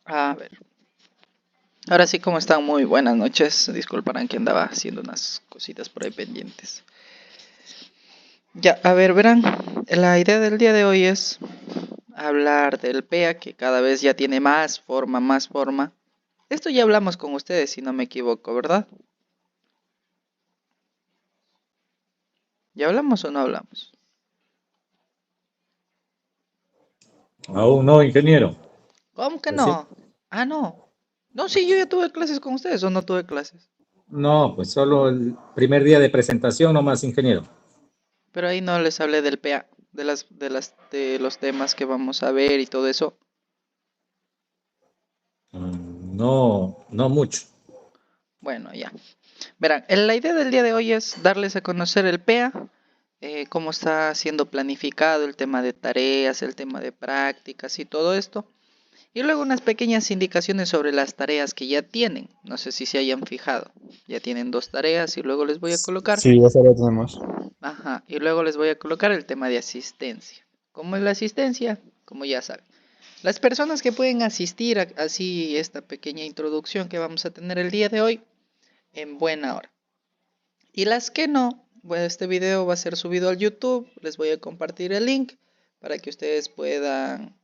A ver, ahora sí, ¿cómo están? Muy buenas noches. Disculparán que andaba haciendo unas cositas por ahí pendientes. Ya, a ver, verán, la idea del día de hoy es hablar del PEA, que cada vez ya tiene más forma, más forma. Esto ya hablamos con ustedes, si no me equivoco, ¿verdad? ¿Ya hablamos o no hablamos? Aún no, ingeniero. ¿Cómo que Recién- no? Ah, no. No, sí, yo ya tuve clases con ustedes o no tuve clases. No, pues solo el primer día de presentación nomás, ingeniero. Pero ahí no les hablé del PEA, de los temas que vamos a ver y todo eso. No, no mucho. Bueno, ya. Verán, la idea del día de hoy es darles a conocer el PEA, cómo está siendo planificado el tema de tareas, el tema de prácticas y todo esto. Y luego unas pequeñas indicaciones sobre las tareas que ya tienen. No sé si se hayan fijado. Ya tienen dos tareas y luego les voy a colocar, Sí, ya lo tenemos. ajá, y luego les voy a colocar el tema de asistencia. ¿Cómo es la asistencia? Como ya saben. Las personas que pueden asistir a así esta pequeña introducción que vamos a tener el día de hoy en buena hora. Y las que no, bueno, este video va a ser subido al YouTube. Les voy a compartir el link para que ustedes puedan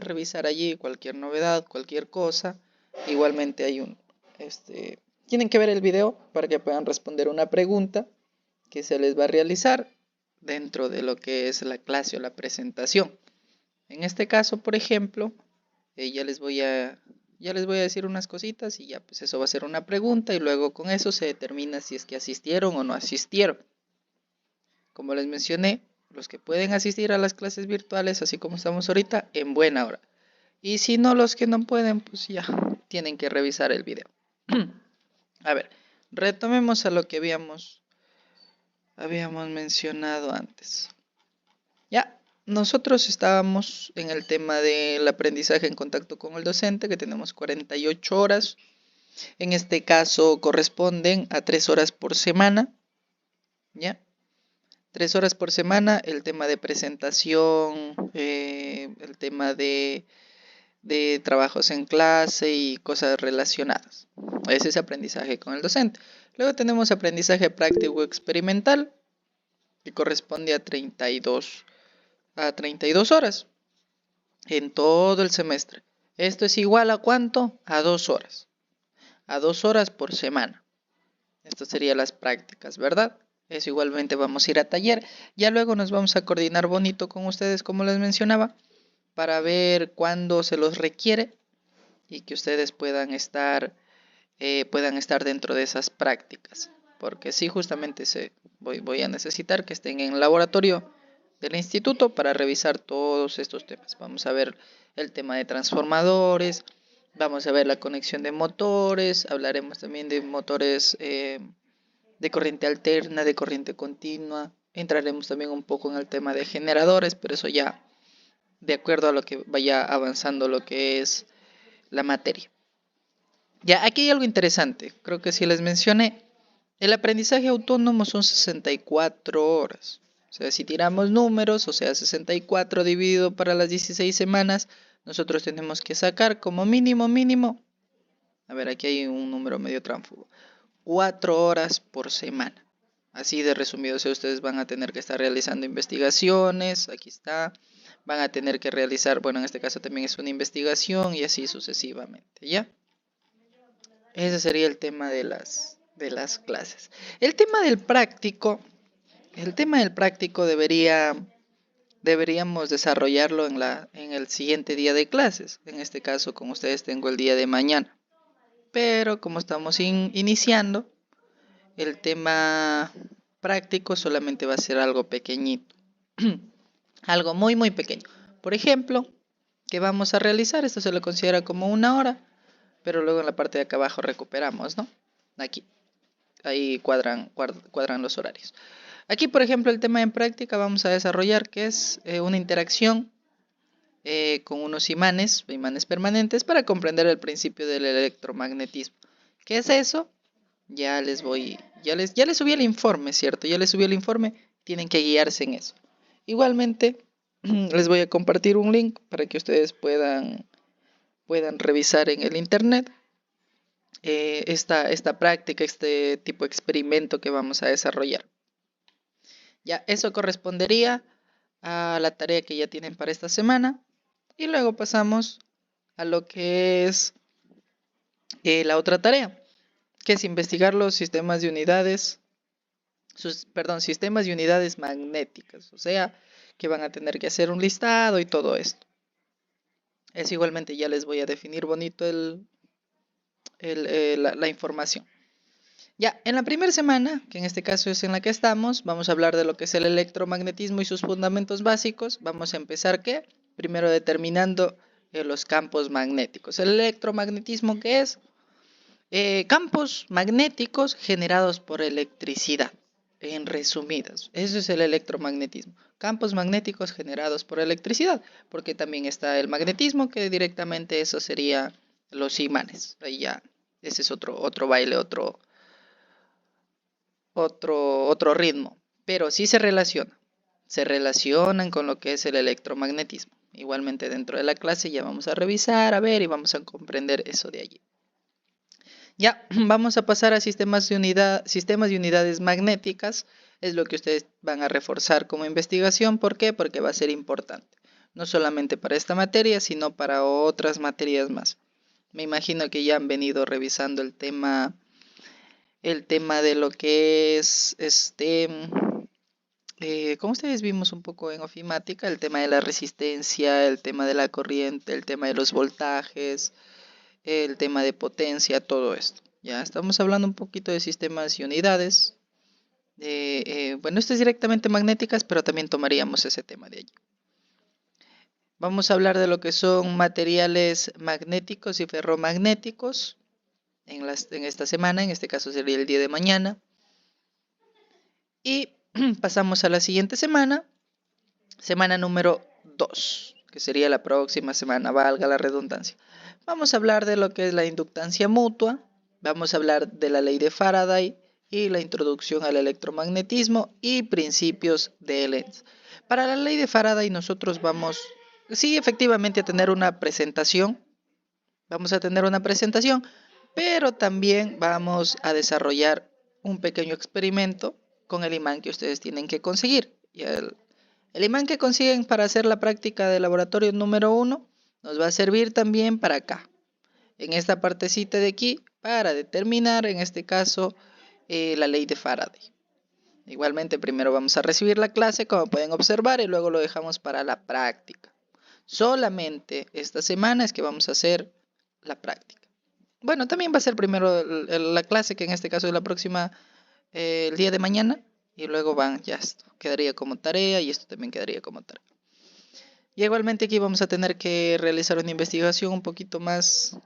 revisar allí cualquier novedad, cualquier cosa. Igualmente tienen que ver el video para que puedan responder una pregunta que se les va a realizar dentro de lo que es la clase o la presentación. En este caso, por ejemplo, ya les voy a decir unas cositas y ya pues eso va a ser una pregunta y luego con eso se determina si es que asistieron o no asistieron. Como les mencioné, los que pueden asistir a las clases virtuales, así como estamos ahorita, en buena hora. Y si no, los que no pueden, pues ya tienen que revisar el video. A ver, retomemos a lo que habíamos mencionado antes. Ya, nosotros estábamos en el tema del aprendizaje en contacto con el docente, que tenemos 48 horas. En este caso corresponden a 3 horas por semana. ¿Ya? 3 horas por semana, el tema de presentación, el tema de trabajos en clase y cosas relacionadas. Ese es aprendizaje con el docente. Luego tenemos aprendizaje práctico experimental, que corresponde a 32 horas en todo el semestre. Esto es igual a ¿cuánto? A 2 horas. A 2 horas por semana. Esto serían las prácticas, ¿verdad? Eso igualmente vamos a ir a taller. Ya luego nos vamos a coordinar bonito con ustedes, como les mencionaba, para ver cuándo se los requiere y que ustedes puedan estar dentro de esas prácticas. Porque sí, justamente voy a necesitar que estén en el laboratorio del instituto para revisar todos estos temas. Vamos a ver el tema de transformadores, vamos a ver la conexión de motores, hablaremos también de motores de corriente alterna, de corriente continua. Entraremos también un poco en el tema de generadores, pero eso ya de acuerdo a lo que vaya avanzando lo que es la materia. Ya, aquí hay algo interesante. Creo que si les mencioné, el aprendizaje autónomo son 64 horas. O sea, si tiramos números, o sea, 64 dividido para las 16 semanas, nosotros tenemos que sacar como mínimo, a ver, aquí hay un número medio tránfugo, 4 horas por semana. Así de resumido, o sea, ustedes van a tener que estar realizando investigaciones, aquí está, van a tener que realizar, bueno, en este caso también es una investigación y así sucesivamente, ¿ya? Ese sería el tema de las clases. El tema del práctico, el tema del práctico deberíamos desarrollarlo en el siguiente día de clases. En este caso, con ustedes tengo el día de mañana. Pero como estamos iniciando, el tema práctico solamente va a ser algo pequeñito. Algo muy, muy pequeño. Por ejemplo, ¿qué vamos a realizar? Esto se lo considera como una hora, pero luego en la parte de acá abajo recuperamos, ¿no? Aquí, ahí cuadran los horarios. Aquí, por ejemplo, el tema en práctica vamos a desarrollar que es una interacción con unos imanes permanentes para comprender el principio del electromagnetismo. ¿Qué es eso? Ya les subí el informe, ¿cierto? Ya les subí el informe, tienen que guiarse en eso. Igualmente, les voy a compartir un link para que ustedes puedan revisar en el internet esta práctica, este tipo de experimento que vamos a desarrollar. Ya, eso correspondería a la tarea que ya tienen para esta semana. Y luego pasamos a lo que es la otra tarea, que es investigar los sistemas de unidades, sistemas y unidades magnéticas. O sea, que van a tener que hacer un listado y todo esto. Es igualmente, ya les voy a definir bonito la información. Ya, en la primera semana, que en este caso es en la que estamos, vamos a hablar de lo que es el electromagnetismo y sus fundamentos básicos. Vamos a empezar, ¿qué? Primero determinando los campos magnéticos. El electromagnetismo, ¿qué es? Campos magnéticos generados por electricidad. En resumidas, eso es el electromagnetismo. Campos magnéticos generados por electricidad, porque también está el magnetismo, que directamente eso sería los imanes. Ahí ya, ese es otro baile, otro ritmo, pero sí se relacionan con lo que es el electromagnetismo. Igualmente dentro de la clase ya vamos a revisar, a ver y vamos a comprender eso de allí. Ya, vamos a pasar a sistemas y unidades magnéticas. Es lo que ustedes van a reforzar como investigación. ¿Por qué? Porque va a ser importante. No solamente para esta materia, sino para otras materias más. Me imagino que ya han venido revisando el tema de lo que es como ustedes vimos un poco en ofimática, el tema de la resistencia, el tema de la corriente, el tema de los voltajes, el tema de potencia, todo esto. Ya estamos hablando un poquito de sistemas y unidades. Bueno, esto es directamente magnéticas, pero también tomaríamos ese tema de allí. Vamos a hablar de lo que son materiales magnéticos y ferromagnéticos en esta semana, en este caso sería el día de mañana. Y pasamos a la siguiente semana número 2, que sería la próxima semana, valga la redundancia. Vamos a hablar de lo que es la inductancia mutua, vamos a hablar de la ley de Faraday y la introducción al electromagnetismo y principios de Lenz. Para la ley de Faraday nosotros vamos, sí, efectivamente a tener una presentación, pero también vamos a desarrollar un pequeño experimento con el imán que ustedes tienen que conseguir. Y el imán que consiguen para hacer la práctica de laboratorio número 1 nos va a servir también para acá, en esta partecita de aquí, para determinar, en este caso, la ley de Faraday. Igualmente, primero vamos a recibir la clase, como pueden observar, y luego lo dejamos para la práctica. Solamente esta semana es que vamos a hacer la práctica. Bueno, también va a ser primero la clase, que en este caso es la próxima, el día de mañana, y luego ya esto quedaría como tarea y esto también quedaría como tarea. Y igualmente aquí vamos a tener que realizar una investigación un poquito más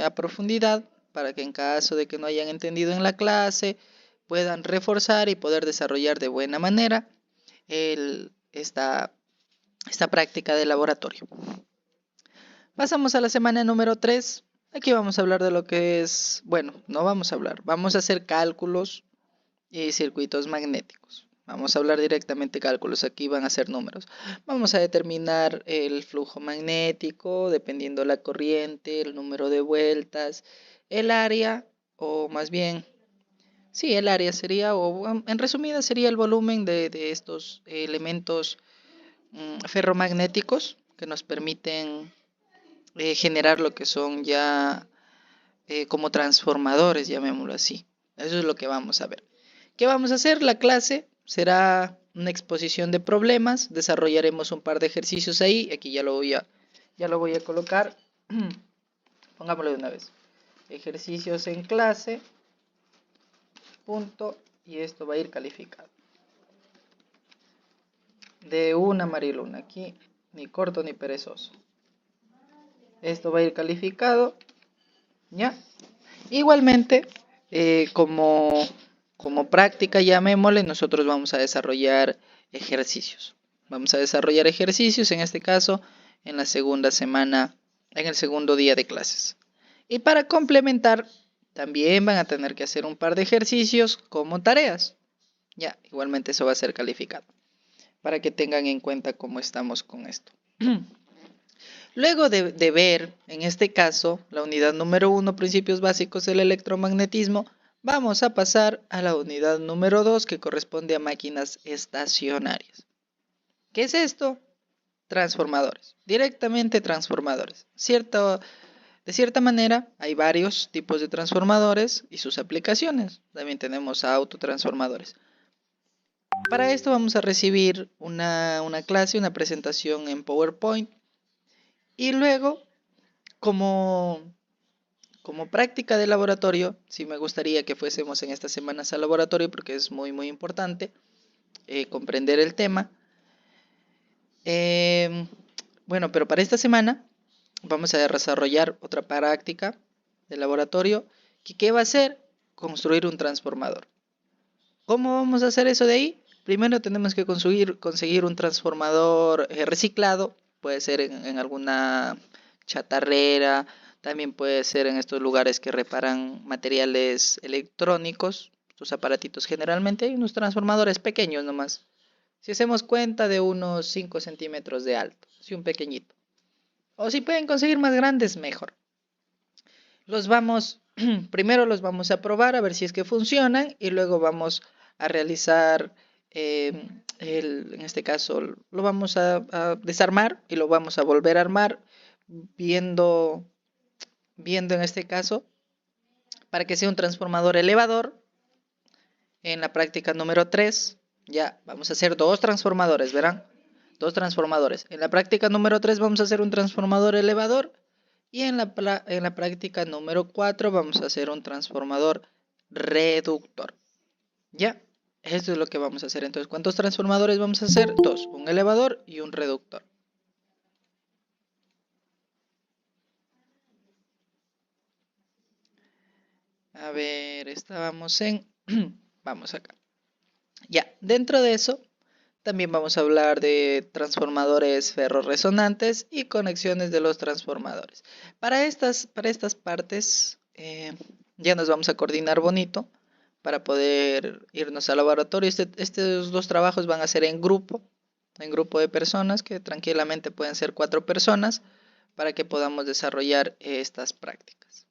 a profundidad, para que en caso de que no hayan entendido en la clase, puedan reforzar y poder desarrollar de buena manera esta práctica de laboratorio. Pasamos a la semana número 3. Aquí vamos a hablar de lo que es, bueno, no vamos a hablar, vamos a hacer cálculos y circuitos magnéticos. Vamos a hablar directamente de cálculos, aquí van a ser números. Vamos a determinar el flujo magnético, dependiendo la corriente, el número de vueltas, el área, o más bien, sí, el área sería, o en resumida sería el volumen de estos elementos ferromagnéticos que nos permiten generar lo que son ya como transformadores, llamémoslo así. Eso es lo que vamos a ver. ¿Qué vamos a hacer? La clase será una exposición de problemas. Desarrollaremos un par de ejercicios ahí. Aquí ya lo voy a colocar. Pongámoslo de una vez. Ejercicios en clase. Punto. Y esto va a ir calificado. De una, Mariluna. Aquí ni corto ni perezoso. Esto va a ir calificado. ¿Ya? Igualmente, como práctica, llamémosle, nosotros vamos a desarrollar ejercicios. Vamos a desarrollar ejercicios, en este caso, en la segunda semana, en el segundo día de clases. Y para complementar, también van a tener que hacer un par de ejercicios como tareas. Ya, igualmente eso va a ser calificado. para que tengan en cuenta cómo estamos con esto. Luego de ver, en este caso, la unidad número 1, principios básicos del electromagnetismo, vamos a pasar a la unidad número 2, que corresponde a máquinas estacionarias. ¿Qué es esto? Transformadores, directamente transformadores. De cierta manera, hay varios tipos de transformadores y sus aplicaciones. También tenemos autotransformadores. Para esto vamos a recibir una clase, una presentación en PowerPoint. Y luego, como práctica de laboratorio, sí me gustaría que fuésemos en estas semanas al laboratorio porque es muy importante comprender el tema. Bueno, pero para esta semana vamos a desarrollar otra práctica de laboratorio. ¿Qué va a ser? Construir un transformador. ¿Cómo vamos a hacer eso de ahí? Primero tenemos que conseguir un transformador reciclado. Puede ser en alguna chatarrera, también puede ser en estos lugares que reparan materiales electrónicos, estos aparatitos generalmente. Hay unos transformadores pequeños nomás. Si hacemos cuenta de unos 5 centímetros de alto, así un pequeñito. O si pueden conseguir más grandes, mejor. Primero los vamos a probar a ver si es que funcionan y luego vamos a realizar, en este caso, lo vamos a desarmar y lo vamos a volver a armar viendo en este caso para que sea un transformador elevador. En la práctica número 3, ya vamos a hacer 2 transformadores, verán, 2 transformadores. En la práctica número 3 vamos a hacer un transformador elevador y en la práctica número 4 vamos a hacer un transformador reductor. Ya, esto es lo que vamos a hacer. Entonces, ¿cuántos transformadores vamos a hacer? 2, un elevador y un reductor. A ver, estábamos en... vamos acá. Ya, dentro de eso, también vamos a hablar de transformadores ferrorresonantes y conexiones de los transformadores. Para estas partes, ya nos vamos a coordinar bonito para poder irnos al laboratorio. Estos 2 trabajos van a ser en grupo de personas, que tranquilamente pueden ser 4 personas, para que podamos desarrollar estas prácticas.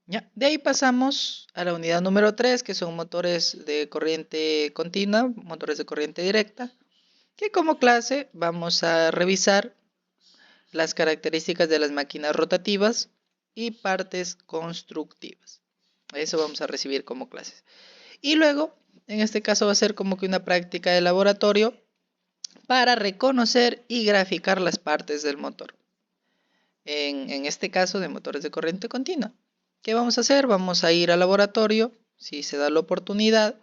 Ya, de ahí pasamos a la unidad número 3, que son motores de corriente continua, motores de corriente directa, que como clase vamos a revisar las características de las máquinas rotativas y partes constructivas. Eso vamos a recibir como clases. Y luego, en este caso va a ser como que una práctica de laboratorio para reconocer y graficar las partes del motor. En este caso de motores de corriente continua. ¿Qué vamos a hacer? Vamos a ir al laboratorio, si se da la oportunidad,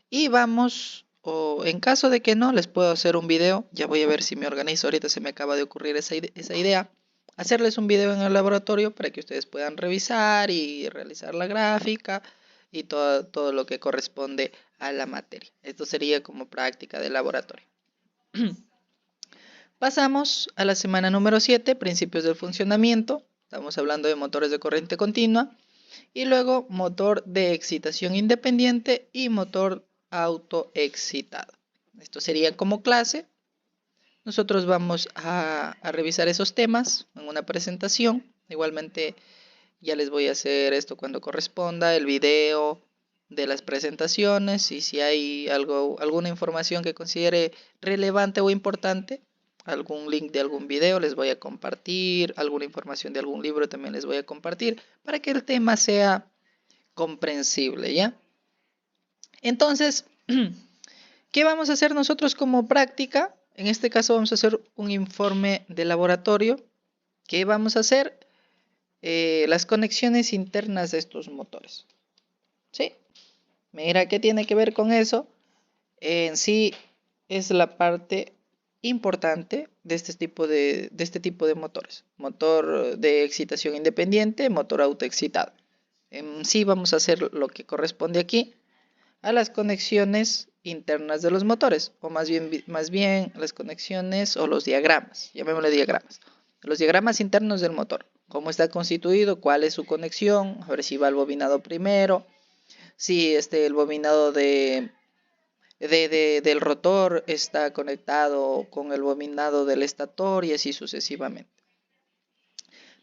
y vamos, o en caso de que no, les puedo hacer un video. Ya voy a ver si me organizo, ahorita se me acaba de ocurrir esa idea. Hacerles un video en el laboratorio para que ustedes puedan revisar y realizar la gráfica y todo lo que corresponde a la materia. Esto sería como práctica de laboratorio. Pasamos a la semana número 7, principios del funcionamiento. Estamos hablando de motores de corriente continua. Y luego motor de excitación independiente y motor autoexcitado. Esto sería como clase. Nosotros vamos a revisar esos temas en una presentación. Igualmente ya les voy a hacer esto cuando corresponda, el video de las presentaciones, y si hay alguna información que considere relevante o importante, algún link de algún video les voy a compartir, alguna información de algún libro también les voy a compartir para que el tema sea comprensible, ¿ya? Entonces, ¿qué vamos a hacer nosotros como práctica? En este caso vamos a hacer un informe de laboratorio. ¿Qué vamos a hacer? Las conexiones internas de estos motores. ¿Sí? Mira, ¿qué tiene que ver con eso? En sí es la parte importante de este tipo de motores. Motor de excitación independiente, motor autoexcitado. En sí vamos a hacer lo que corresponde aquí a las conexiones internas de los motores, o más bien las conexiones o los diagramas, llamémosle diagramas. Los diagramas internos del motor, cómo está constituido, cuál es su conexión, a ver si va el bobinado primero, si el bobinado de del rotor está conectado con el bobinado del estator y así sucesivamente.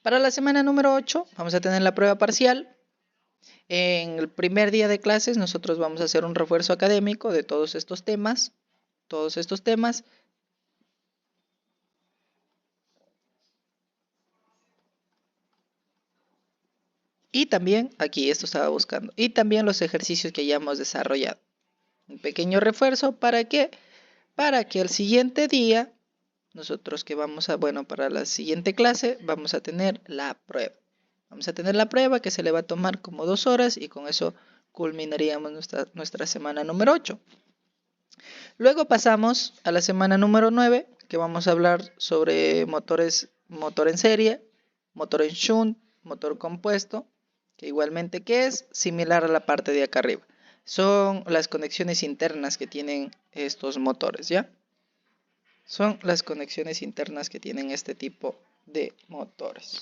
Para la semana número 8 vamos a tener la prueba parcial. En el primer día de clases nosotros vamos a hacer un refuerzo académico de todos estos temas. Y también, aquí esto estaba buscando, y también los ejercicios que ya hemos desarrollado. Un pequeño refuerzo, ¿para qué? Para que el siguiente día, nosotros que vamos a, para la siguiente clase, vamos a tener la prueba. Vamos a tener la prueba que se le va a tomar como 2 horas y con eso culminaríamos nuestra semana número 8. Luego pasamos a la semana número 9, que vamos a hablar sobre motor en serie, motor en shunt, motor compuesto, que igualmente que es similar a la parte de acá arriba. Son las conexiones internas que tienen estos motores, ¿ya? Son las conexiones internas que tienen este tipo de motores.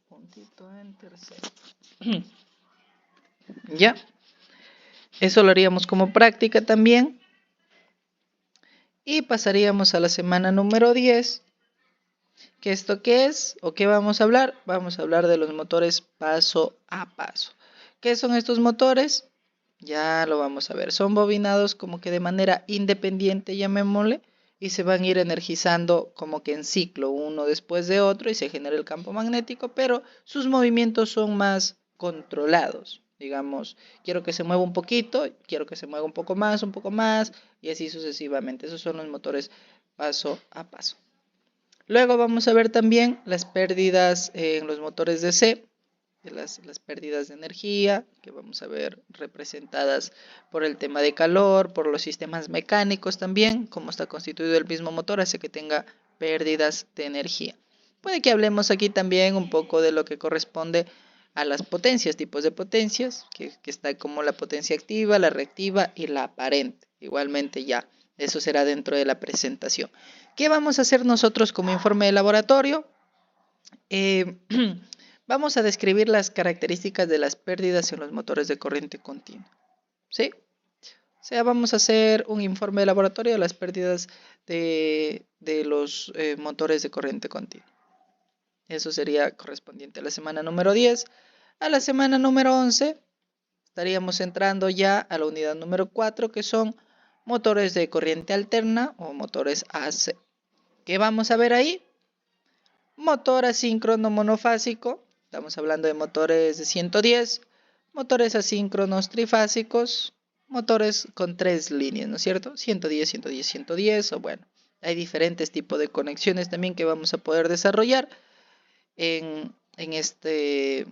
Puntito en tercero. ¿Ya? Eso lo haríamos como práctica también. Y pasaríamos a la semana número 10. ¿Qué esto qué es? ¿O qué vamos a hablar? Vamos a hablar de los motores paso a paso. ¿Qué son estos motores? Ya lo vamos a ver. Son bobinados como que de manera independiente, llamémosle, y se van a ir energizando como que en ciclo, uno después de otro, y se genera el campo magnético, pero sus movimientos son más controlados. Digamos, quiero que se mueva un poquito, quiero que se mueva un poco más, y así sucesivamente. Esos son los motores paso a paso. Luego vamos a ver también las pérdidas en los motores DC, las pérdidas de energía, que vamos a ver representadas por el tema de calor, por los sistemas mecánicos también, cómo está constituido el mismo motor, hace que tenga pérdidas de energía. Puede que hablemos aquí también un poco de lo que corresponde a las potencias, tipos de potencias, que está como la potencia activa, la reactiva y la aparente. Igualmente ya, eso será dentro de la presentación. ¿Qué vamos a hacer nosotros como informe de laboratorio? Vamos a describir las características de las pérdidas en los motores de corriente continua. ¿Sí? O sea, vamos a hacer un informe de laboratorio de las pérdidas de los motores de corriente continua. Eso sería correspondiente a la semana número 10. A la semana número 11 estaríamos entrando ya a la unidad número 4, que son motores de corriente alterna o motores AC. ¿Qué vamos a ver ahí? Motor asíncrono monofásico, estamos hablando de motores de 110, motores asíncronos trifásicos, motores con 3 líneas, ¿no es cierto? 110, 110, 110, o bueno, hay diferentes tipos de conexiones también que vamos a poder desarrollar en este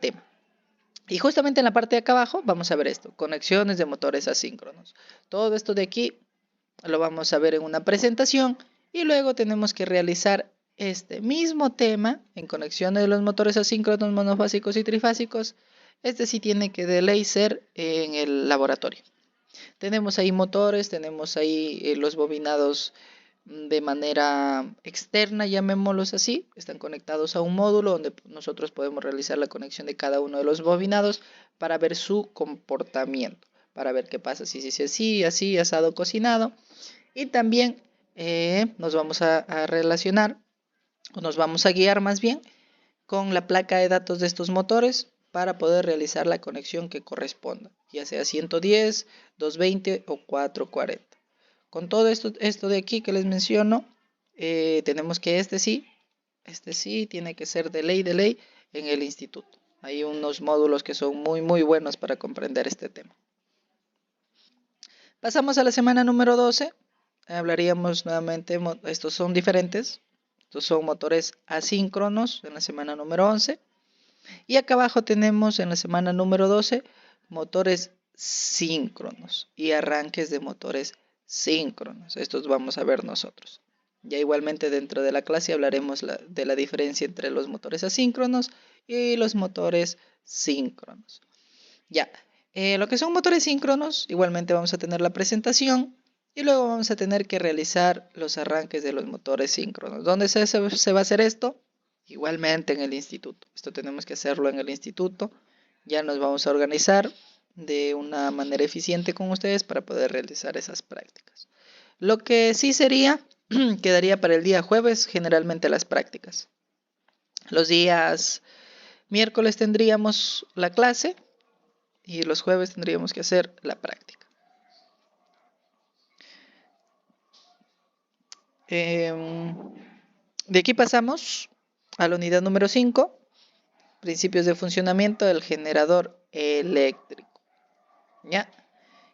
tema. Y justamente en la parte de acá abajo vamos a ver esto, conexiones de motores asíncronos. Todo esto de aquí lo vamos a ver en una presentación y luego tenemos que realizar este mismo tema en conexiones de los motores asíncronos monofásicos y trifásicos. Este sí tiene que de ley ser en el laboratorio. Tenemos ahí motores, tenemos ahí los bobinados de manera externa, llamémoslos así, están conectados a un módulo donde nosotros podemos realizar la conexión de cada uno de los bobinados para ver su comportamiento, para ver qué pasa si es así, asado, cocinado. Y también nos vamos a relacionar, o nos vamos a guiar más bien, con la placa de datos de estos motores para poder realizar la conexión que corresponda, ya sea 110, 220 o 440. Con todo esto de aquí que les menciono, tenemos que este sí tiene que ser de ley en el instituto. Hay unos módulos que son muy buenos para comprender este tema. Pasamos a la semana número 12. Hablaríamos nuevamente, estos son diferentes. Estos son motores asíncronos en la semana número 11. Y acá abajo tenemos en la semana número 12 motores síncronos y arranques de motores síncronos. Estos vamos a ver nosotros. Ya igualmente dentro de la clase hablaremos de la diferencia entre los motores asíncronos y los motores síncronos. Ya, lo que son motores síncronos, igualmente vamos a tener la presentación y luego vamos a tener que realizar los arranques de los motores síncronos. ¿Dónde se va a hacer esto? Igualmente en el instituto. Esto tenemos que hacerlo en el instituto. Ya nos vamos a organizar de una manera eficiente con ustedes para poder realizar esas prácticas. Lo que sí sería, quedaría para el día jueves generalmente las prácticas. Los días miércoles tendríamos la clase y los jueves tendríamos que hacer la práctica. De aquí pasamos a la unidad número 5, principios de funcionamiento del generador eléctrico. ¿Ya?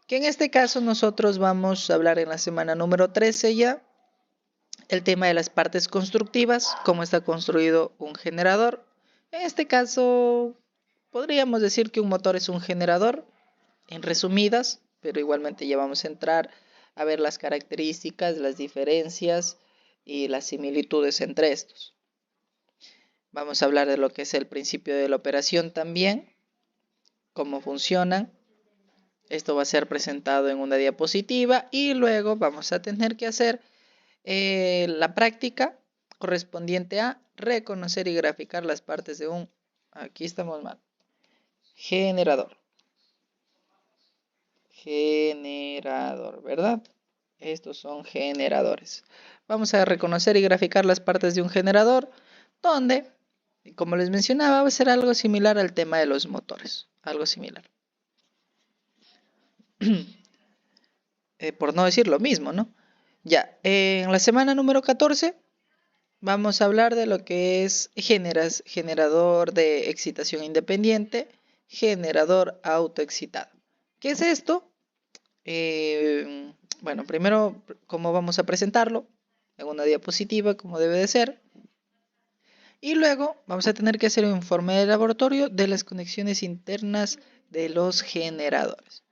Que en este caso nosotros vamos a hablar en la semana número 13 ya el tema de las partes constructivas, cómo está construido un generador. En este caso podríamos decir que un motor es un generador, en resumidas, pero igualmente ya vamos a entrar a ver las características, las diferencias y las similitudes entre estos. Vamos a hablar de lo que es el principio de la operación también, cómo funcionan. Esto va a ser presentado en una diapositiva y luego vamos a tener que hacer la práctica correspondiente a reconocer y graficar las partes de un, aquí estamos mal, generador. Generador, ¿verdad? Estos son generadores. Vamos a reconocer y graficar las partes de un generador, donde, como les mencionaba, va a ser algo similar al tema de los motores. Algo similar. Por no decir lo mismo, ¿no? Ya, en la semana número 14 vamos a hablar de lo que es generador de excitación independiente, generador autoexcitado. ¿Qué es esto? Bueno, primero, ¿cómo vamos a presentarlo? En una diapositiva, como debe de ser. Y luego vamos a tener que hacer un informe de laboratorio de las conexiones internas de los generadores.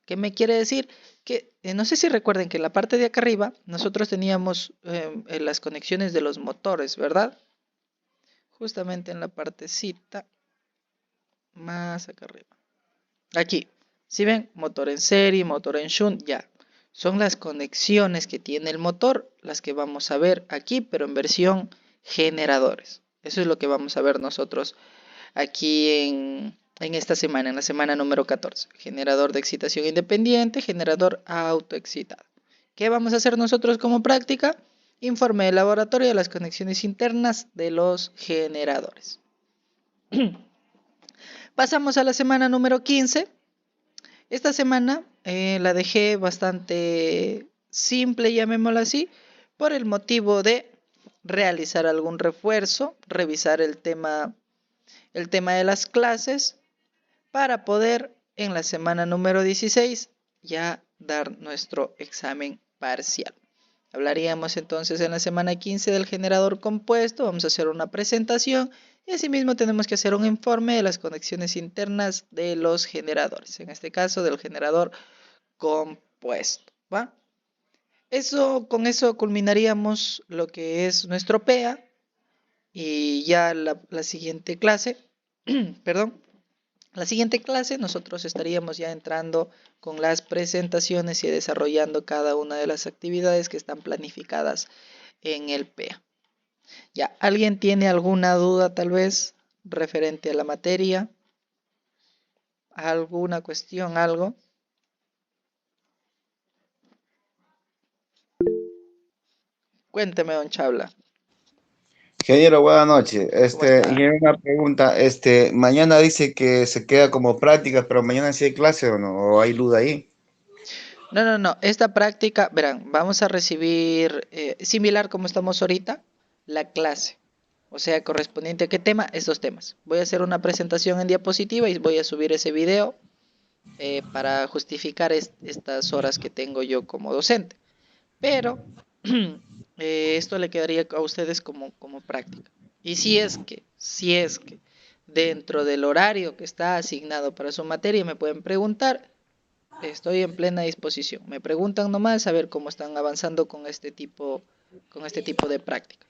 ¿Qué me quiere decir? Que no sé si recuerden que en la parte de acá arriba nosotros teníamos las conexiones de los motores, ¿verdad? Justamente en la partecita más acá arriba. Aquí, si ven, motor en serie, motor en shunt, ya. Son las conexiones que tiene el motor, las que vamos a ver aquí, pero en versión generadores. Eso es lo que vamos a ver nosotros aquí en esta semana, en la semana número 14. Generador de excitación independiente, generador autoexcitado. ¿Qué vamos a hacer nosotros como práctica? Informe de laboratorio de las conexiones internas de los generadores. Pasamos a la semana número 15. Esta semana la dejé bastante simple, llamémoslo así, por el motivo de realizar algún refuerzo, revisar el tema de las clases, para poder en la semana número 16 ya dar nuestro examen parcial. Hablaríamos entonces en la semana 15 del generador compuesto, vamos a hacer una presentación y asimismo tenemos que hacer un informe de las conexiones internas de los generadores, en este caso del generador compuesto, ¿va? Con eso culminaríamos lo que es nuestro PEA y ya la siguiente clase, perdón, la siguiente clase nosotros estaríamos ya entrando con las presentaciones y desarrollando cada una de las actividades que están planificadas en el PEA. ¿Ya alguien tiene alguna duda tal vez referente a la materia? ¿Alguna cuestión, algo? Cuénteme, don Chabla. Ingeniero, buenas noches. ¿Cómo está? Ingeniero, una pregunta. Mañana dice que se queda como práctica, pero mañana sí hay clase o no, o hay duda ahí. No. Esta práctica, verán, vamos a recibir, similar como estamos ahorita, la clase. O sea, correspondiente a qué tema, estos temas. Voy a hacer una presentación en diapositiva y voy a subir ese video para justificar estas horas que tengo yo como docente. Pero esto le quedaría a ustedes como práctica. Y si es que dentro del horario que está asignado para su materia me pueden preguntar, estoy en plena disposición. Me preguntan nomás a ver cómo están avanzando con este tipo de práctica.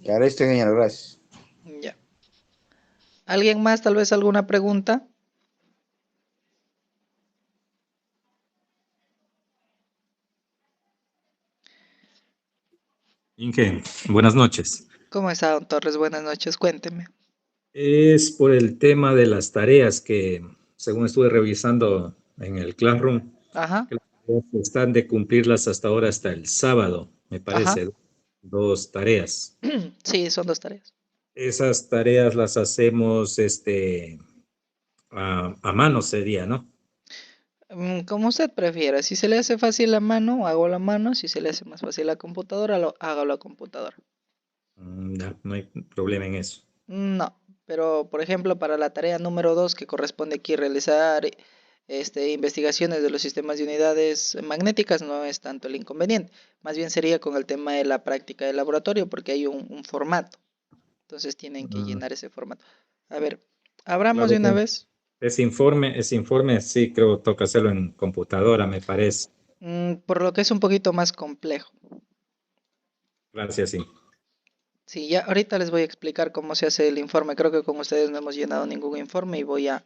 Claro, ingeniero, gracias. Ya. ¿Alguien más? Tal vez alguna pregunta. Inge, buenas noches. ¿Cómo está, don Torres? Buenas noches, cuénteme. Es por el tema de las tareas que según estuve revisando en el Classroom, Ajá, que las tareas están de cumplirlas hasta ahora, hasta el sábado, me ajá. parece, 2 tareas. Sí, son 2 tareas. Esas tareas las hacemos a mano sería, ¿no? Como usted prefiera. Si se le hace fácil a mano, hago la mano. Si se le hace más fácil a computadora, hago la computadora. Ya, no hay problema en eso. No, pero por ejemplo, para la tarea número 2 que corresponde aquí realizar investigaciones de los sistemas de unidades magnéticas, no es tanto el inconveniente. Más bien sería con el tema de la práctica de laboratorio, porque hay un formato. Entonces tienen que Mm, llenar ese formato. A ver, abramos claro, de una vez. ese informe sí creo toca hacerlo en computadora, me parece. Por lo que es un poquito más complejo. Gracias, sí. Sí, ya ahorita les voy a explicar cómo se hace el informe. Creo que con ustedes no hemos llenado ningún informe y voy a